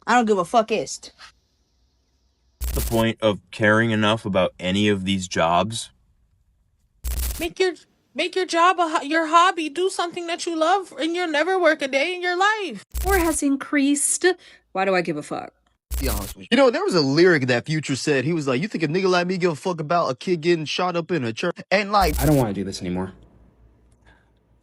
I don't give a fuckist. The point of caring enough about any of these jobs? Make your job your hobby. Do something that you love, and you'll never work a day in your life. Or has increased. Why do I give a fuck? Be honest with you. You know, there was a lyric that Future said. He was like, "You think a nigga like me give a fuck about a kid getting shot up in a church?" And like, I don't want to do this anymore.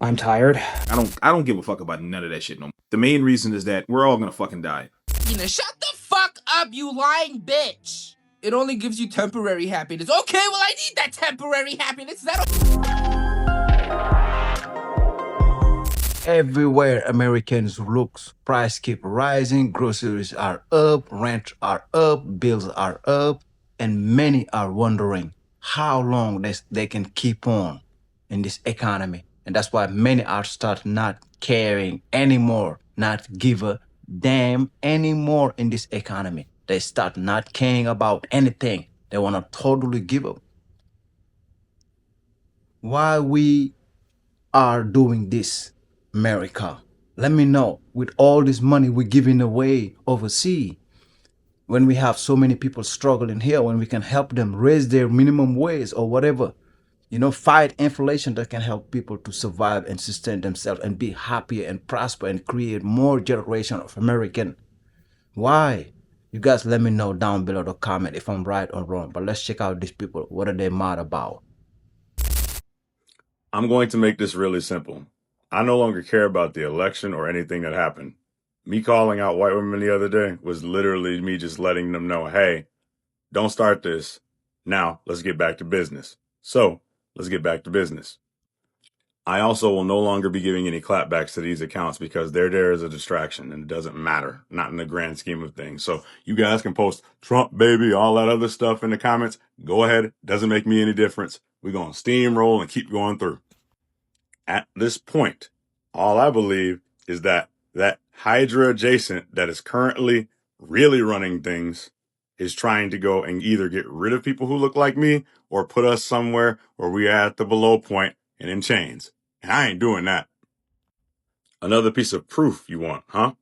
I'm tired. I don't give a fuck about none of that shit no more. The main reason is that we're all gonna fucking die. Shut the fuck up, you lying bitch. It only gives you temporary happiness. Okay, well, I need that temporary happiness. Everywhere Americans look, price keep rising, groceries are up, rent are up, bills are up, and many are wondering how long they can keep on in this economy. And that's why many are start not caring anymore, not give a damn anymore in this economy. They start not caring about anything. They want to totally give up. Why we are doing this, America? Let me know. With all this money we're giving away overseas, when we have so many people struggling here, when we can help them raise their minimum wage or whatever, fight inflation, that can help people to survive and sustain themselves and be happier and prosper and create more generation of American. Why? You guys let me know down below the comment if I'm right or wrong. But let's check out these people. What are they mad about? I'm going to make this really simple. I no longer care about the election or anything that happened. Me calling out white women the other day was literally me just letting them know, hey, don't start this. Now, let's get back to business. So, let's get back to business. I also will no longer be giving any clapbacks to these accounts because they're there as a distraction and it doesn't matter, not in the grand scheme of things. So you guys can post Trump, baby, all that other stuff in the comments. Go ahead. Doesn't make me any difference. We're going to steamroll and keep going through. At this point, all I believe is that Hydra adjacent that is currently really running things is trying to go and either get rid of people who look like me or put us somewhere where we are at the below point and in chains. And I ain't doing that. Another piece of proof you want, huh?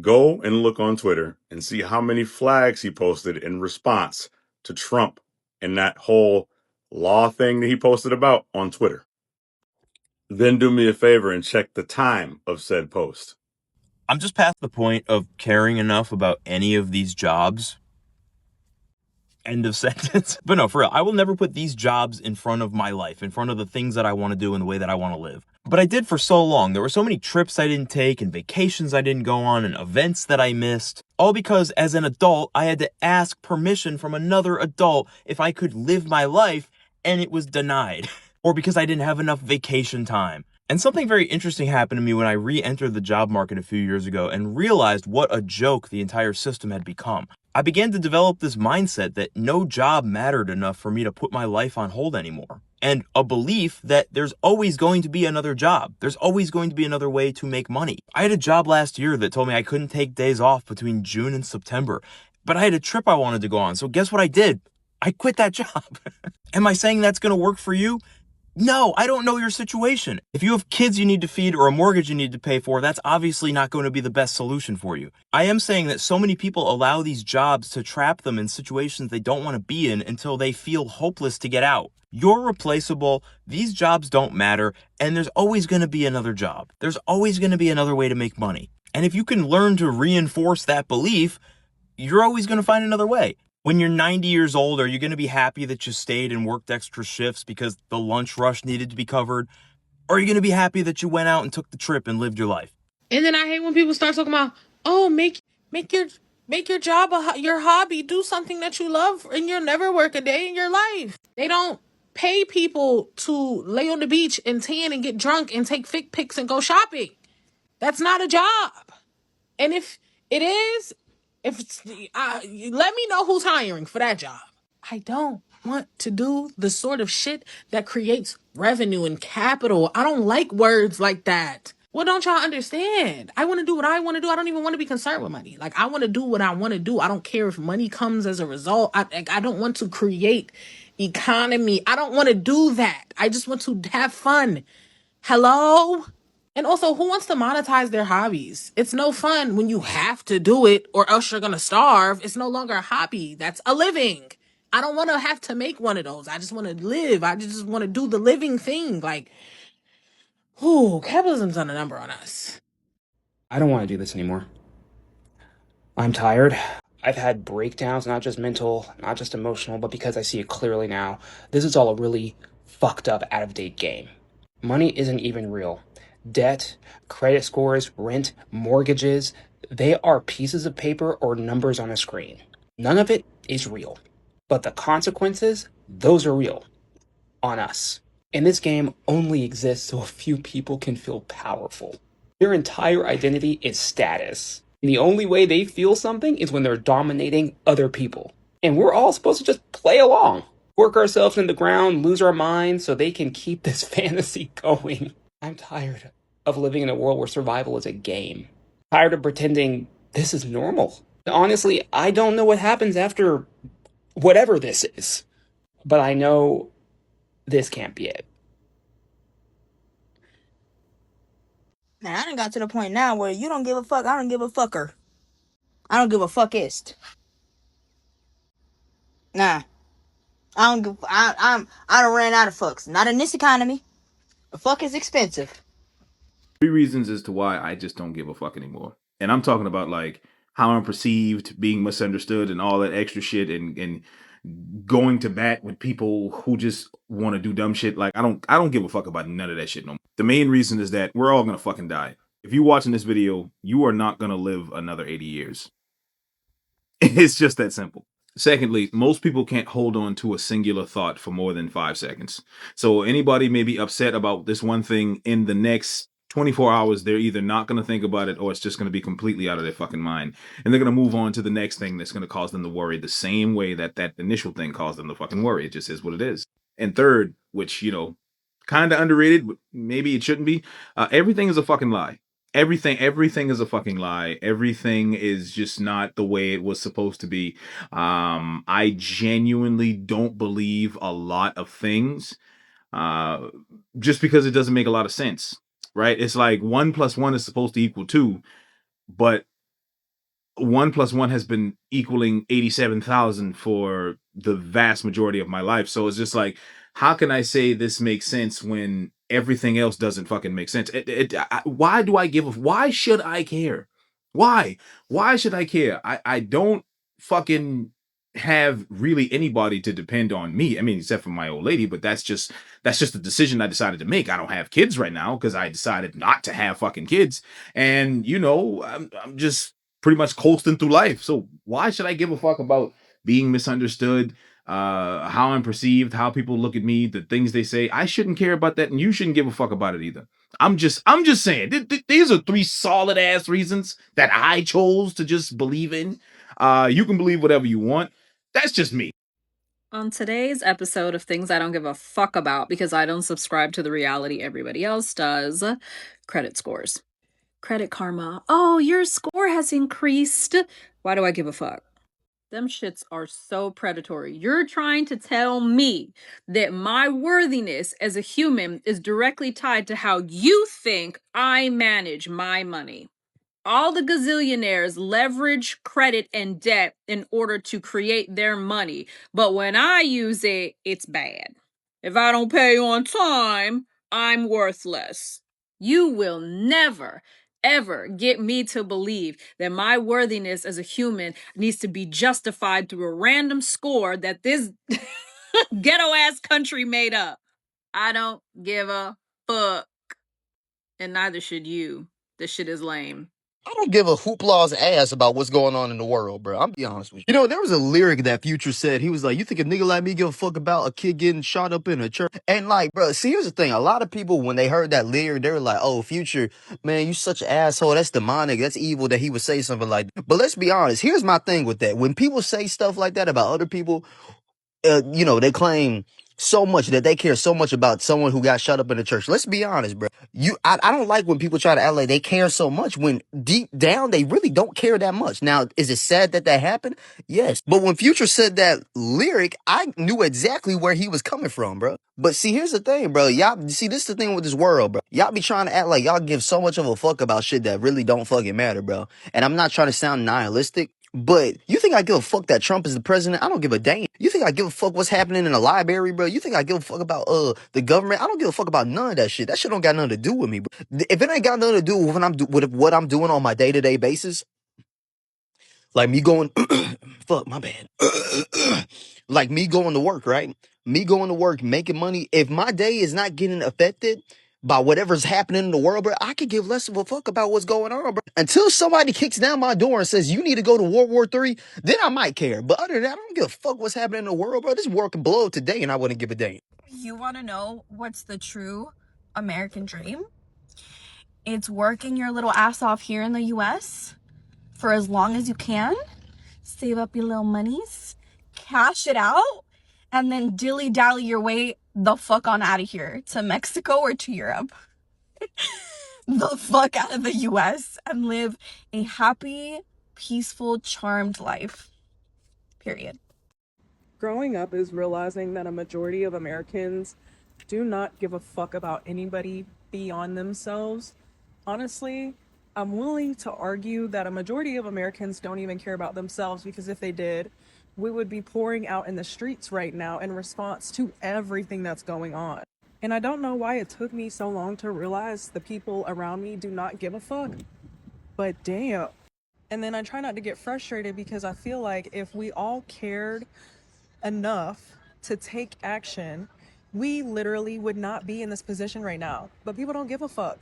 Go and look on Twitter and see how many flags he posted in response to Trump and that whole law thing that he posted about on Twitter. Then do me a favor and check the time of said post. I'm just past the point of caring enough about any of these jobs. End of sentence. But no, for real, I will never put these jobs in front of my life, in front of the things that I want to do and the way that I want to live. But I did for so long. There were so many trips I didn't take and vacations I didn't go on and events that I missed. All because as an adult, I had to ask permission from another adult if I could live my life, and it was denied. Or because I didn't have enough vacation time. And something very interesting happened to me when I re-entered the job market a few years ago and realized what a joke the entire system had become. I began to develop this mindset that no job mattered enough for me to put my life on hold anymore. And a belief that there's always going to be another job. There's always going to be another way to make money. I had a job last year that told me I couldn't take days off between June and September. But I had a trip I wanted to go on. So guess what I did? I quit that job. Am I saying that's going to work for you? No, I don't know your situation. If you have kids you need to feed or a mortgage you need to pay for, that's obviously not going to be the best solution for you. I am saying that so many people allow these jobs to trap them in situations they don't want to be in until they feel hopeless to get out. You're replaceable, these jobs don't matter, and there's always going to be another job. There's always going to be another way to make money. And if you can learn to reinforce that belief, you're always going to find another way. When you're 90 years old, are you going to be happy that you stayed and worked extra shifts because the lunch rush needed to be covered? Or are you going to be happy that you went out and took the trip and lived your life? And then I hate when people start talking about, oh, make your job your hobby. Do something that you love, and you'll never work a day in your life. They don't pay people to lay on the beach and tan and get drunk and take fake pics and go shopping. That's not a job. And if it is, let me know who's hiring for that job. I don't want to do the sort of shit that creates revenue and capital. I don't like words like that. What don't y'all understand? I want to do what I want to do. I don't even want to be concerned with money. Like, I want to do what I want to do. I don't care if money comes as a result. I don't want to create economy. I don't want to do that. I just want to have fun. Hello? And also, who wants to monetize their hobbies? It's no fun when you have to do it or else you're gonna starve. It's no longer a hobby. That's a living. I don't want to have to make one of those. I just want to live. I just want to do the living thing. Like, capitalism's done a number on us. I don't want to do this anymore. I'm tired. I've had breakdowns, not just mental, not just emotional, but because I see it clearly now. This is all a really fucked up, out of date game. Money isn't even real. Debt, credit scores, rent, mortgages, they are pieces of paper or numbers on a screen. None of it is real. But the consequences, those are real. On us. And this game only exists so a few people can feel powerful. Their entire identity is status. And the only way they feel something is when they're dominating other people. And we're all supposed to just play along. Work ourselves in the ground, lose our minds so they can keep this fantasy going. I'm tired of living in a world where survival is a game. Tired of pretending this is normal. Honestly, I don't know what happens after whatever this is. But I know this can't be it. Man, I done got to the point now where you don't give a fuck, I don't give a fucker. I don't give a fuckist. Nah. I done ran out of fucks. Not in this economy. A fuck is expensive. 3 reasons as to why I just don't give a fuck anymore. And I'm talking about like how I'm perceived, being misunderstood, and all that extra shit, and going to bat with people who just want to do dumb shit. Like I don't give a fuck about none of that shit no more. The main reason is that we're all gonna fucking die. If you're watching this video, you are not gonna live another 80 years. It's just that simple. Secondly, most people can't hold on to a singular thought for more than 5 seconds. So anybody may be upset about this one thing, in the next 24 hours, they're either not going to think about it or it's just going to be completely out of their fucking mind. And they're going to move on to the next thing that's going to cause them to worry the same way that that initial thing caused them to fucking worry. It just is what it is. And third, which, kind of underrated, but maybe it shouldn't be, everything is a fucking lie. Everything is a fucking lie. Everything is just not the way it was supposed to be. I genuinely don't believe a lot of things, just because it doesn't make a lot of sense, right? It's like 1 + 1 is supposed to equal 2, but 1 + 1 has been equaling 87,000 for the vast majority of my life. So it's just like, how can I say this makes sense when everything else doesn't fucking make sense? Why do I why should I care? Why should I care? I don't fucking have really anybody to depend on me. I mean, except for my old lady, but that's just a decision I decided to make. I don't have kids right now because I decided not to have fucking kids. And I'm just pretty much coasting through life. So why should I give a fuck about being misunderstood, how I'm perceived, how people look at me, the things they say? I shouldn't care about that, and you shouldn't give a fuck about it either. I'm just saying, these are 3 solid ass reasons that I chose to just believe in. You can believe whatever you want. That's just me. On today's episode of Things I Don't Give a Fuck About because I don't subscribe to the reality everybody else does, credit scores. Credit karma. Oh, your score has increased. Why do I give a fuck? Them shits are so predatory. You're trying to tell me that my worthiness as a human is directly tied to how you think I manage my money. All the gazillionaires leverage credit and debt in order to create their money. But when I use it, it's bad. If I don't pay on time, I'm worthless. You will never, ever get me to believe that my worthiness as a human needs to be justified through a random score that this ghetto ass country made up. I don't give a fuck. And neither should you. This shit is lame. I don't give a hooplaw's ass about what's going on in the world, bro. I'm be honest with you. There was a lyric that Future said. He was like, you think a nigga like me give a fuck about a kid getting shot up in a church? And like, bro, see, here's the thing. A lot of people, when they heard that lyric, they were like, oh, Future, man, you such an asshole. That's demonic. That's evil that he would say something like that. But let's be honest. Here's my thing with that. When people say stuff like that about other people, they claim so much that they care so much about someone who got shut up in the church. Let's be honest, bro. I don't like when people try to act like they care so much when deep down they really don't care that much. Now, is it sad that that happened? Yes. But when Future said that lyric, I knew exactly where he was coming from, bro. But see, here's the thing, bro. Y'all see, this is the thing with this world, bro. Y'all be trying to act like y'all give so much of a fuck about shit that really don't fucking matter, bro. And I'm not trying to sound nihilistic, but you think I give a fuck that Trump is the president? I don't give a damn. You think I give a fuck what's happening in the library, bro? You think I give a fuck about the government? I don't give a fuck about none of that shit. That shit don't got nothing to do with me, bro. If it ain't got nothing to do with what I'm doing on my day-to-day basis, like me going, fuck my bad. Like me going to work, right? Me going to work, making money. If my day is not getting affected by whatever's happening in the world, bro, I could give less of a fuck about what's going on, bro. Until somebody kicks down my door and says, you need to go to World War III, then I might care. But other than that, I don't give a fuck what's happening in the world, bro. This world can blow up today and I wouldn't give a damn. You want to know what's the true American dream? It's working your little ass off here in the US for as long as you can, save up your little monies, cash it out, and then dilly-dally your way the fuck on out of here to Mexico or to Europe. The fuck out of the US and live a happy, peaceful, charmed life. Period. Growing up is realizing that a majority of Americans do not give a fuck about anybody beyond themselves. Honestly, I'm willing to argue that a majority of Americans don't even care about themselves, because if they did, we would be pouring out in the streets right now in response to everything that's going on. And I don't know why it took me so long to realize the people around me do not give a fuck, but damn. And then I try not to get frustrated, because I feel like if we all cared enough to take action, we literally would not be in this position right now. But people don't give a fuck.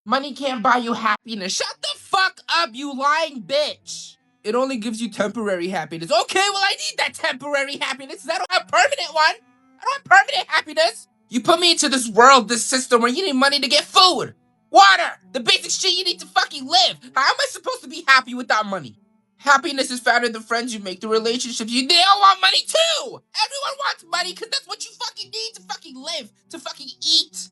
Money can't buy you happiness. Shut the fuck up, you lying bitch. It only gives you temporary happiness. Okay, well, I need that temporary happiness. I don't have permanent one. I don't have permanent happiness. You put me into this world, this system where you need money to get food, water, the basic shit you need to fucking live. How am I supposed to be happy without money? Happiness is found in the friends you make, the relationships you. They all want money too. Everyone wants money because that's what you fucking need to fucking live, to fucking eat.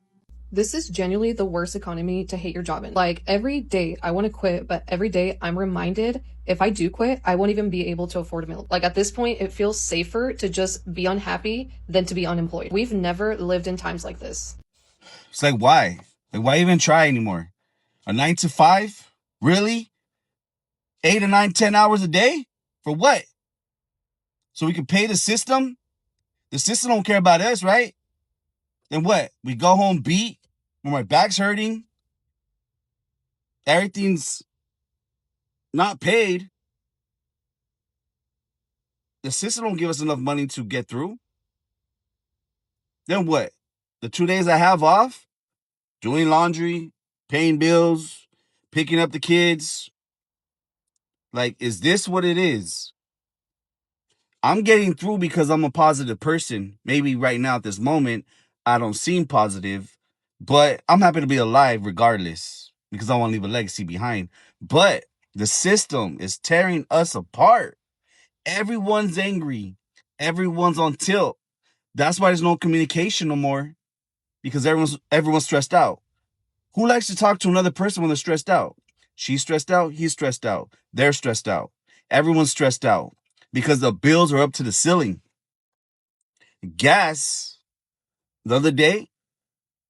This is genuinely the worst economy to hate your job in. Like, every day I want to quit, but every day I'm reminded if I do quit, I won't even be able to afford a meal. Like, at this point, it feels safer to just be unhappy than to be unemployed. We've never lived in times like this. It's like, why? Like, why even try anymore? A 9 to 5? Really? 8 or 9, 10 hours a day? For what? So we can pay the system? The system don't care about us, right? Then what? We go home beat when my back's hurting. Everything's not paid. The system don't give us enough money to get through. Then what? The 2 days I have off? Doing laundry, paying bills, picking up the kids. Like, is this what it is? I'm getting through because I'm a positive person. Maybe right now at this moment, I don't seem positive, but I'm happy to be alive regardless because I want to leave a legacy behind. But the system is tearing us apart. Everyone's angry. Everyone's on tilt. That's why there's no communication no more, because everyone's stressed out. Who likes to talk to another person when they're stressed out? She's stressed out. He's stressed out. They're stressed out. Everyone's stressed out because the bills are up to the ceiling. Gas, the other day,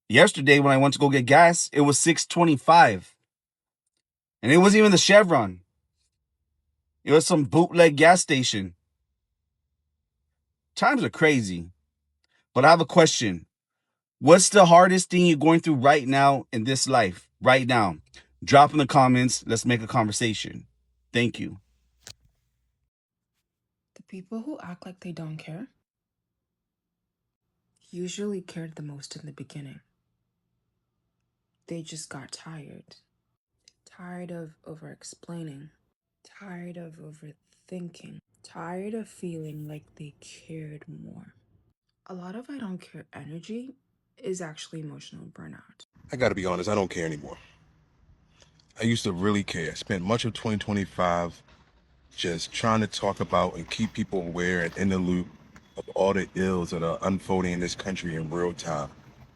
yesterday when I went to go get gas, it was $6.25. And it wasn't even the Chevron. It was some bootleg gas station. Times are crazy. But I have a question. What's the hardest thing you're going through right now in this life? Right now. Drop in the comments. Let's make a conversation. Thank you. The people who act like they don't care usually cared the most in the beginning. They just got tired. Tired of over-explaining. Tired of overthinking. Tired of feeling like they cared more. A lot of I don't care energy is actually emotional burnout. I gotta be honest, I don't care anymore. I used to really care. I spent much of 2025 just trying to talk about and keep people aware and in the loop of all the ills that are unfolding in this country in real time.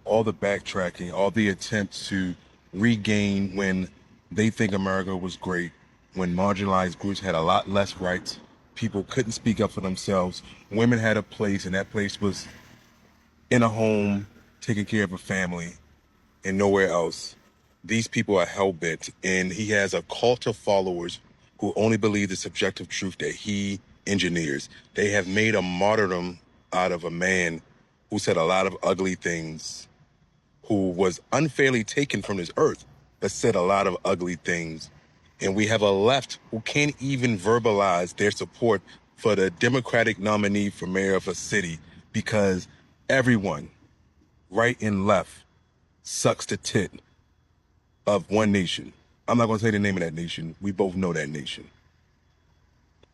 All the backtracking, all the attempts to regain when they think America was great, when marginalized groups had a lot less rights, people couldn't speak up for themselves, women had a place, and that place was in a home, taking care of a family, and nowhere else. These people are hell-bent, and he has a cult of followers who only believe the subjective truth that he engineers. They have made a martyrdom out of a man who said a lot of ugly things, who was unfairly taken from this earth, but said a lot of ugly things. And we have a left who can't even verbalize their support for the Democratic nominee for mayor of a city because everyone, right and left, sucks the tit of one nation. I'm not going to say the name of that nation. We both know that nation.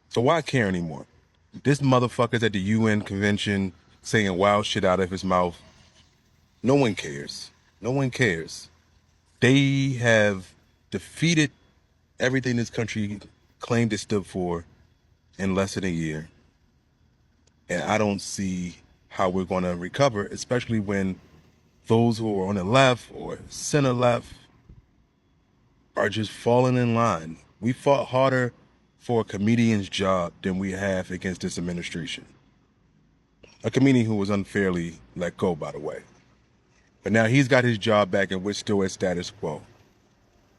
So why care anymore? This motherfucker's at the UN convention saying wild shit out of his mouth. No one cares. No one cares. They have defeated everything this country claimed it stood for in less than a year. And I don't see how we're going to recover, especially when those who are on the left or center left are just falling in line. We fought harder for a comedian's job than we have against this administration. A comedian who was unfairly let go, by the way. But now he's got his job back and we're still at status quo.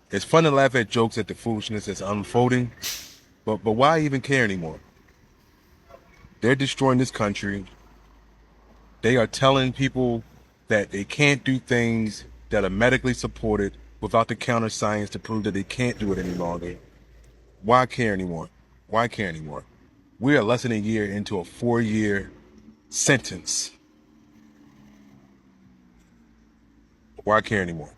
It's fun to laugh at jokes at the foolishness that's unfolding, but why even care anymore? They're destroying this country. They are telling people that they can't do things that are medically supported without the counter science to prove that they can't do it any longer. Why care anymore? Why care anymore? We are less than a year into a 4-year sentence. Why care anymore?